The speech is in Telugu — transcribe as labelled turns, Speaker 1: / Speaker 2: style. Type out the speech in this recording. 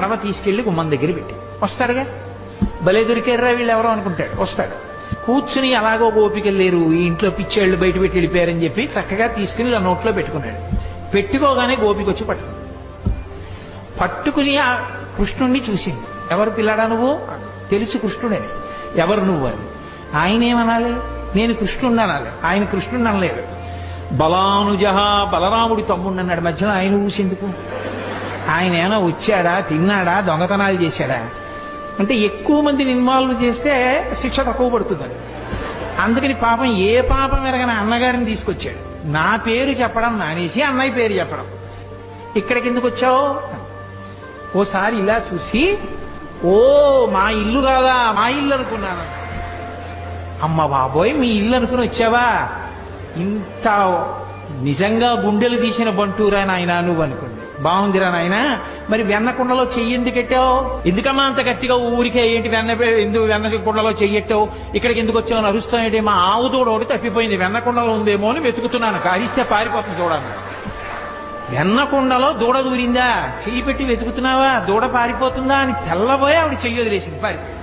Speaker 1: పడవ తీసుకెళ్లి గుమ్మం దగ్గర పెట్టి వస్తాడుగా. భలే దొరికారా వీళ్ళు ఎవరో అనుకుంటాడు. వస్తాడు, కూర్చుని అలాగో ఓపికలు లేరు, ఈ ఇంట్లో పిచ్చేళ్లు బయట పెట్టి వెళ్ళిపోయారని చెప్పి చక్కగా తీసుకుని ఇలా నోట్లో పెట్టుకున్నాడు. పెట్టుకోగానే గోపిక వచ్చి పట్టుకుని ఆ కృష్ణుణ్ణి చూసింది. ఎవరు పిల్లాడా నువ్వు? తెలుసు కృష్ణుడని. ఎవరు నువ్వు అని. ఆయన ఏమనాలి? నేను కృష్ణుణ్ణి అనాలి. ఆయన కృష్ణుణ్ణి అనలేదు. బలానుజ, బలరాముడి తమ్ముడు అన్నాడు. మధ్యలో ఆయన ఊసేందుకు? ఆయన ఏమైనా వచ్చాడా, తిన్నాడా, దొంగతనాలు చేశాడా? అంటే ఎక్కువ మందిని ఇన్వాల్వ్ చేస్తే శిక్ష తక్కువ పడుతుందని. అందుకని పాపం ఏ పాపం ఎరగని అన్నగారిని తీసుకొచ్చాడు. నా పేరు చెప్పడం మానేసి అన్నయ్య పేరు చెప్పడం. ఇక్కడికి ఎందుకు వచ్చావు? ఓసారి ఇలా చూసి, ఓ మా ఇల్లు కాదా, మా ఇల్లు అనుకున్నాను. అమ్మ బాబోయ్, మీ ఇల్లు అనుకుని వచ్చావా? ఇంత నిజంగా గుండెలు తీసిన బంటూరా నాయన నువ్వు అనుకుంది. బాగుందిరా నాయన. మరి వెన్న కుండలో చెయ్యి ఎందుకు ఎట్టావు? ఎందుకమ్మా అంత గట్టిగా ఊరికే ఏంటి ఎందుకు వెన్న కుండలో చెయ్యెట్టావు? ఇక్కడికి ఎందుకు వచ్చావు? అరుస్తానంటే మా ఆవు దూడ ఒకటి తప్పిపోయింది, వెన్న కుండలో ఉందేమో అని వెతుకుతున్నాను, కారిస్తే పారిపోతుంది చూడాలి. వెన్న కుండలో దూడ దూరిందా? చెయ్యి పెట్టి వెతుకుతున్నావా? దూడ పారిపోతుందా అని తెల్లబోయి ఆవిడ చెయ్యి వదిలేసింది, పారిపోయింది.